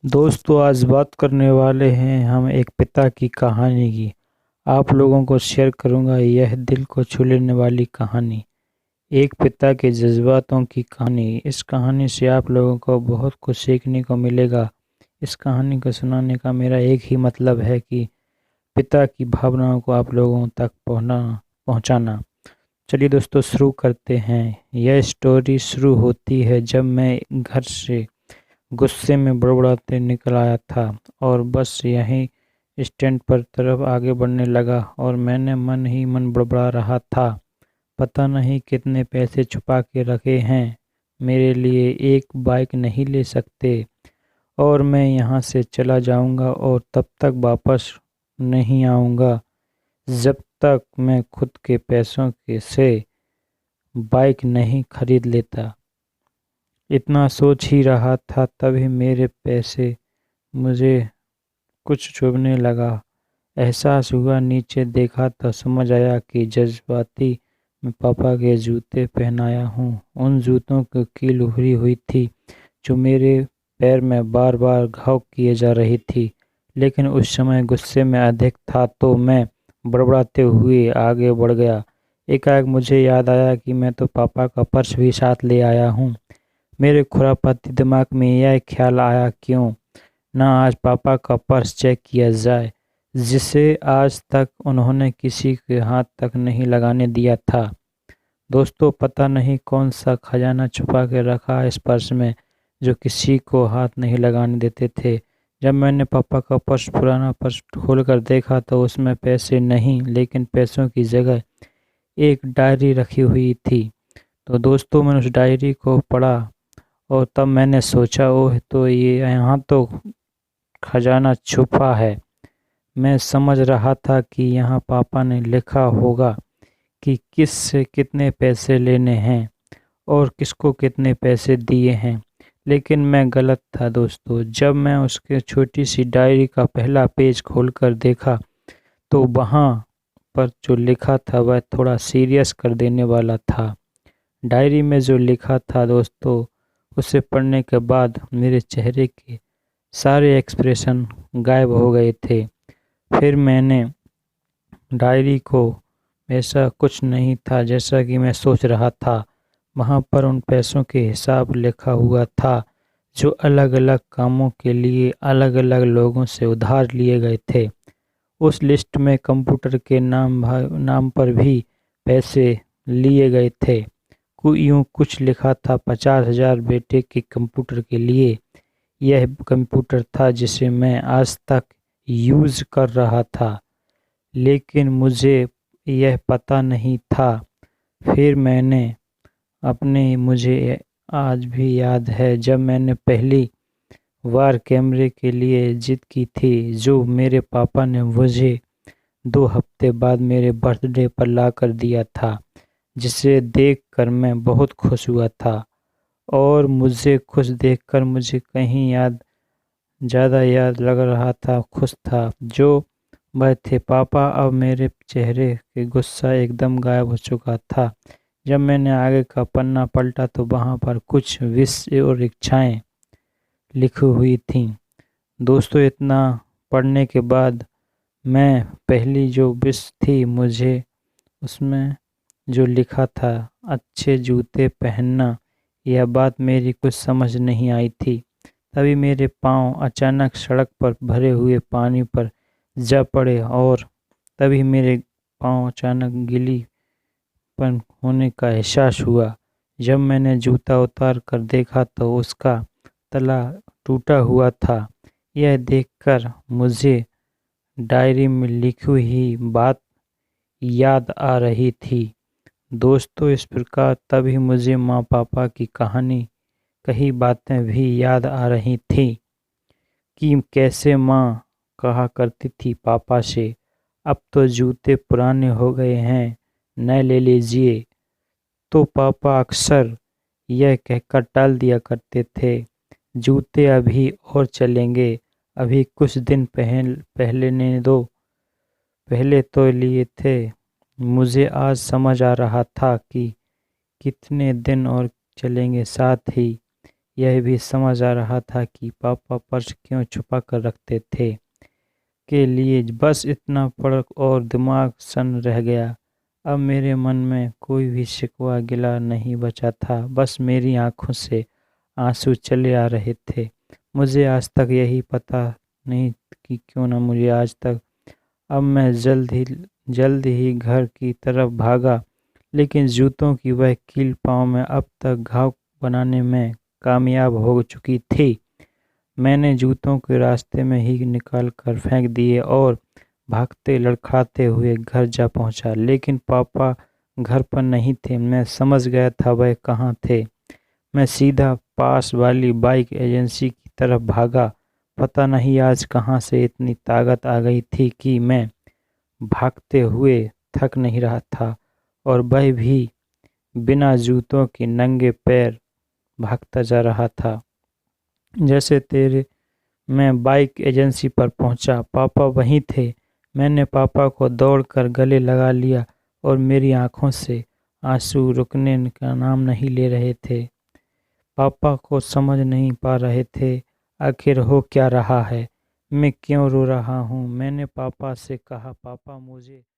दोस्तों आज बात करने वाले हैं हम एक पिता की कहानी की। आप लोगों को शेयर करूंगा यह दिल को छू लेने वाली कहानी, एक पिता के जज्बातों की कहानी। इस कहानी से आप लोगों को बहुत कुछ सीखने को मिलेगा। इस कहानी को सुनाने का मेरा एक ही मतलब है कि पिता की भावनाओं को आप लोगों तक पहुंचाना। चलिए दोस्तों शुरू करते हैं। यह स्टोरी शुरू होती है जब मैं घर से गुस्से में बड़बड़ाते निकल आया था और बस यहीं स्टैंड पर तरफ आगे बढ़ने लगा और मैंने मन ही मन बड़बड़ा रहा था। पता नहीं कितने पैसे छुपा के रखे हैं, मेरे लिए एक बाइक नहीं ले सकते और मैं यहाँ से चला जाऊँगा और तब तक वापस नहीं आऊँगा जब तक मैं खुद के पैसों के से बाइक नहीं खरीद लेता। इतना सोच ही रहा था तभी मेरे पैसे मुझे कुछ चुभने लगा। एहसास हुआ, नीचे देखा तो समझ आया कि जज्बाती मैं पापा के जूते पहनाया हूँ। उन जूतों की कील उभरी हुई थी जो मेरे पैर में बार बार घाव किए जा रही थी। लेकिन उस समय गुस्से में अधिक था तो मैं बड़बड़ाते हुए आगे बढ़ गया। एकाएक मुझे याद आया कि मैं तो पापा का पर्स भी साथ ले आया हूँ। मेरे खुरापाती दिमाग में यह ख्याल आया, क्यों ना आज पापा का पर्स चेक किया जाए, जिसे आज तक उन्होंने किसी के हाथ तक नहीं लगाने दिया था। दोस्तों पता नहीं कौन सा खजाना छुपा के रखा है इस पर्स में जो किसी को हाथ नहीं लगाने देते थे। जब मैंने पापा का पर्स, पुराना पर्स खोल कर देखा तो उसमें पैसे नहीं, लेकिन पैसों की जगह एक डायरी रखी हुई थी। तो दोस्तों मैंने उस डायरी को पढ़ा और तब मैंने सोचा, ओह तो ये यहाँ तो खजाना छुपा है। मैं समझ रहा था कि यहाँ पापा ने लिखा होगा कि किस से कितने पैसे लेने हैं और किसको कितने पैसे दिए हैं। लेकिन मैं गलत था दोस्तों। जब मैं उसके छोटी सी डायरी का पहला पेज खोलकर देखा तो वहाँ पर जो लिखा था वह थोड़ा सीरियस कर देने वाला था। डायरी में जो लिखा था दोस्तों, उसे पढ़ने के बाद मेरे चेहरे के सारे एक्सप्रेशन गायब हो गए थे। फिर मैंने डायरी को, ऐसा कुछ नहीं था जैसा कि मैं सोच रहा था। वहाँ पर उन पैसों के हिसाब लिखा हुआ था जो अलग अलग कामों के लिए अलग अलग लोगों से उधार लिए गए थे। उस लिस्ट में कंप्यूटर के नाम पर भी पैसे लिए गए थे। यूँ कुछ लिखा था 50,000 बेटे के कंप्यूटर के लिए। यह कंप्यूटर था जिसे मैं आज तक यूज़ कर रहा था, लेकिन मुझे यह पता नहीं था। फिर मैंने मुझे आज भी याद है जब मैंने पहली बार कैमरे के लिए जिद की थी, जो मेरे पापा ने मुझे 2 हफ्ते बाद मेरे बर्थडे पर ला कर दिया था, जिसे देखकर मैं बहुत खुश हुआ था। और मुझे खुश देखकर मुझे कहीं ज़्यादा याद लग रहा था, खुश था जो वह थे पापा। अब मेरे चेहरे के गुस्सा एकदम गायब हो चुका था। जब मैंने आगे का पन्ना पलटा तो वहाँ पर कुछ विश और इच्छाएं लिखी हुई थीं। दोस्तों इतना पढ़ने के बाद मैं, पहली जो विश थी, मुझे उसमें जो लिखा था अच्छे जूते पहनना, यह बात मेरी कुछ समझ नहीं आई थी। तभी मेरे पाँव अचानक सड़क पर भरे हुए पानी पर जा पड़े और तभी मेरे पाँव अचानक गीलीपन होने का एहसास हुआ। जब मैंने जूता उतार कर देखा तो उसका तला टूटा हुआ था। यह देखकर मुझे डायरी में लिखी हुई बात याद आ रही थी। दोस्तों इस प्रकार तभी मुझे माँ पापा की कहानी, कई बातें भी याद आ रही थी कि कैसे माँ कहा करती थी पापा से, अब तो जूते पुराने हो गए हैं, नए ले लीजिए। तो पापा अक्सर यह कहकर टाल दिया करते थे, जूते अभी और चलेंगे, अभी कुछ दिन पहले ने दो, पहले तो लिए थे। मुझे आज समझ आ रहा था कि कितने दिन और चलेंगे, साथ ही यह भी समझ आ रहा था कि पापा पर्स क्यों छुपा कर रखते थे। के लिए बस इतना फर्क और दिमाग सन रह गया। अब मेरे मन में कोई भी शिकवा गिला नहीं बचा था, बस मेरी आंखों से आंसू चले आ रहे थे। मुझे आज तक यही पता नहीं कि क्यों ना मुझे आज तक। अब मैं जल्द ही घर की तरफ भागा, लेकिन जूतों की वह कील पाँव में अब तक घाव बनाने में कामयाब हो चुकी थी। मैंने जूतों के रास्ते में ही निकाल कर फेंक दिए और भागते लड़खड़ाते हुए घर जा पहुंचा, लेकिन पापा घर पर नहीं थे। मैं समझ गया था वह कहाँ थे। मैं सीधा पास वाली बाइक एजेंसी की तरफ भागा। पता नहीं आज कहाँ से इतनी ताकत आ गई थी कि मैं भागते हुए थक नहीं रहा था, और वह भी बिना जूतों के नंगे पैर भागता जा रहा था। जैसे तेरे मैं बाइक एजेंसी पर पहुंचा, पापा वहीं थे। मैंने पापा को दौड़कर गले लगा लिया और मेरी आंखों से आंसू रुकने का नाम नहीं ले रहे थे। पापा को समझ नहीं पा रहे थे आखिर हो क्या रहा है, मैं क्यों रो रहा हूँ। मैंने पापा से कहा, पापा मुझे